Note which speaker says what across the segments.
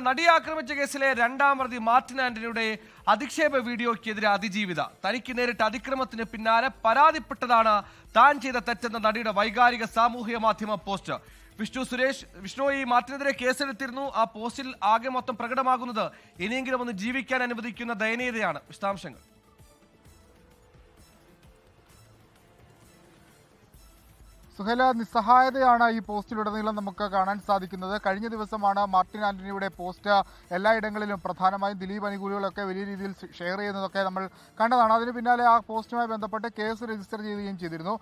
Speaker 1: നടിയെ ആക്രമിച്ച കേസിലെ രണ്ടാം പ്രതി മാർട്ടിൻ ആന്റണിയുടെ അധിക്ഷേപ വീഡിയോയ്ക്കെതിരെ അതിജീവിത തനിക്ക് നേരിട്ട് അതിക്രമത്തിന് പിന്നാലെ പരാതിപ്പെട്ടതാണ് താൻ ചെയ്ത തെറ്റെന്ന നടിയുടെ വൈകാരിക സാമൂഹിക മാധ്യമ പോസ്റ്റ്. വിഷ്ണു ഈ മാർട്ടിനെതിരെ കേസെടുത്തിരുന്നു. ആ പോസ്റ്റിൽ ആകെ മൊത്തം പ്രകടമാകുന്നത് ഇനിയെങ്കിലും ഒന്ന് ജീവിക്കാൻ അനുവദിക്കുന്ന ദയനീയതയാണ്. വിശദാംശങ്ങൾ.
Speaker 2: സുഹേല, നിസ്സഹായതയാണ് ഈ പോസ്റ്റിലുടനീളം നമുക്ക് കാണാൻ സാധിക്കുന്നത്. കഴിഞ്ഞ ദിവസമാണ് മാർട്ടിൻ ആന്റണിയുടെ പോസ്റ്റ് എല്ലായിടങ്ങളിലും പ്രധാനമായും ദിലീപ് അനുകൂലികളൊക്കെ വലിയ രീതിയിൽ ഷെയർ ചെയ്യുന്നതൊക്കെ നമ്മൾ കണ്ടതാണ്. അതിന് പിന്നാലെ ആ പോസ്റ്റുമായി ബന്ധപ്പെട്ട് കേസ് രജിസ്റ്റർ ചെയ്യുകയും ചെയ്തിരുന്നു.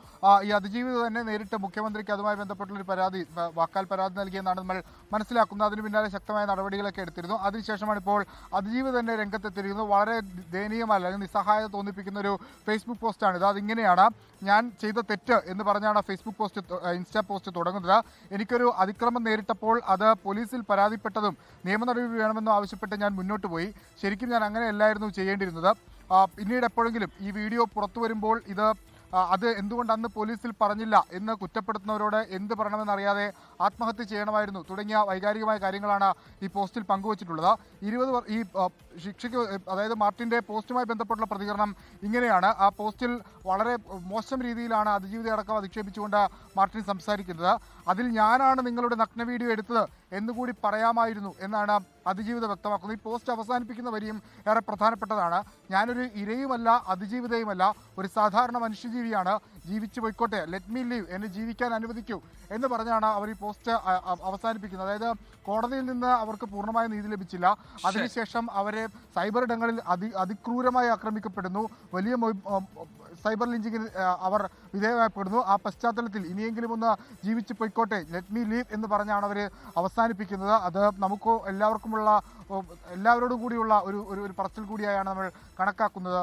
Speaker 2: ഈ അതിജീവിത തന്നെ നേരിട്ട് മുഖ്യമന്ത്രിക്ക് അതുമായി ബന്ധപ്പെട്ടുള്ളൊരു വാക്കാൽ പരാതി നൽകിയെന്നാണ് നമ്മൾ മനസ്സിലാക്കുന്നത്. അതിന് പിന്നാലെ ശക്തമായ നടപടികളൊക്കെ എടുത്തിരുന്നു. അതിനുശേഷമാണ് ഇപ്പോൾ അതിജീവിത തന്നെ രംഗത്തെത്തിയിരിക്കുന്നത്. വളരെ ദയനീയമല്ല, അല്ലെങ്കിൽ നിസ്സഹായത തോന്നിപ്പിക്കുന്ന ഒരു ഫേസ്ബുക്ക് പോസ്റ്റാണിത്. അതിങ്ങനെയാണ്: ഞാൻ ചെയ്ത തെറ്റ് എന്ന് പറഞ്ഞാണ് ഫേസ്ബുക്ക് ഇൻസ്റ്റാ പോസ്റ്റ് തുടങ്ങുന്നത്. എനിക്കൊരു അതിക്രമം നേരിട്ടപ്പോൾ അത് പോലീസിൽ പരാതിപ്പെട്ടതും നിയമ നടപടി വേണമെന്നും ആവശ്യപ്പെട്ട് ഞാൻ മുന്നോട്ട് പോയി. ശരിക്കും ഞാൻ അങ്ങനെയല്ലായിരുന്നു ചെയ്യേണ്ടിരുന്നത്. പിന്നീട് എപ്പോഴെങ്കിലും ഈ വീഡിയോ പുറത്തു വരുമ്പോൾ അത് എന്തുകൊണ്ട് അന്ന് പോലീസിൽ പറഞ്ഞില്ല എന്ന് കുറ്റപ്പെടുത്തുന്നവരോട് എന്ത് പറയണമെന്നറിയാതെ ആത്മഹത്യ ചെയ്യണമായിരുന്നു തുടങ്ങിയ വൈകാരികമായ കാര്യങ്ങളാണ് ഈ പോസ്റ്റിൽ പങ്കുവച്ചിട്ടുള്ളത്. ഈ ശിക്ഷയ്ക്ക്, അതായത് മാർട്ടിൻ്റെ പോസ്റ്റുമായി ബന്ധപ്പെട്ടുള്ള പ്രതികരണം ഇങ്ങനെയാണ്. ആ പോസ്റ്റിൽ വളരെ മോശം രീതിയിലാണ് അതിജീവിതയടക്കം അധിക്ഷേപിച്ചുകൊണ്ട് മാർട്ടിൻ സംസാരിക്കുന്നത്. അതിൽ ഞാനാണ് നിങ്ങളുടെ നഗ്ന വീഡിയോ എടുത്തത് എന്നുകൂടി പറയാമായിരുന്നു എന്നാണ് അതിജീവിത വ്യക്തമാക്കുന്നത്. ഈ പോസ്റ്റ് അവസാനിപ്പിക്കുന്ന വരിയും ഏറെ പ്രധാനപ്പെട്ടതാണ്: ഞാനൊരു ഇരയുമല്ല, അതിജീവിതയുമല്ല, ഒരു സാധാരണ മനുഷ്യജീവിയാണ്. ജീവിച്ചു പോയിക്കോട്ടെ, ലെറ്റ് മീ ലീവ്, എന്നെ ജീവിക്കാൻ അനുവദിക്കൂ എന്ന് പറഞ്ഞാണ് അവർ ഈ പോസ്റ്റ് അവസാനിപ്പിക്കുന്നത്. അതായത് കോടതിയിൽ നിന്ന് അവർക്ക് പൂർണ്ണമായ നീതി ലഭിച്ചില്ല. അതിനുശേഷം അവരെ സൈബർ ഇടങ്ങളിൽ അതിക്രൂരമായി ആക്രമിക്കപ്പെടുന്നു. വലിയ സൈബർ ലിഞ്ചിങ്ങിന് അവർ വിധേയമാക്കപ്പെടുന്നു. ആ പശ്ചാത്തലത്തിൽ ഇനിയെങ്കിലും ഒന്ന് ജീവിച്ചു പോയിക്കോട്ടെ, ലെറ്റ് മീ ലീവ് എന്ന് പറഞ്ഞാണ് അവർ അവസാനിപ്പിക്കുന്നത്. അത് നമുക്ക് എല്ലാവരോടും കൂടിയുള്ള ഒരു പറച്ചിൽ കൂടിയായാണ് നമ്മൾ കണക്കാക്കുന്നത്.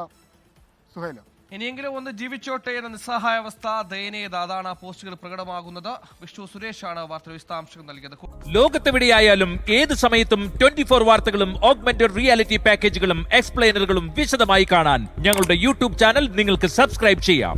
Speaker 2: സുഹൈല,
Speaker 1: ഇനിയെങ്കിലും ഒന്ന് ജീവിച്ചോട്ടെ എന്ന നിസ്സഹായാവസ്ഥ, ദയനീയത, അതാണ് ആ പോസ്റ്റുകൾ പ്രകടമാകുന്നത്. വിഷ്ണു സുരേഷാണ് വാർത്തയുടെ വിശദാംശങ്ങൾ നൽകിയത്.
Speaker 3: ലോകത്തെവിടെയായാലും ഏത് സമയത്തും 24 വാർത്തകളും ഓഗ്മെന്റഡ് റിയാലിറ്റി പാക്കേജുകളും എക്സ്പ്ലെയിനറുകളും വിശദമായി കാണാൻ ഞങ്ങളുടെ യൂട്യൂബ് ചാനൽ നിങ്ങൾക്ക് സബ്സ്ക്രൈബ് ചെയ്യാം.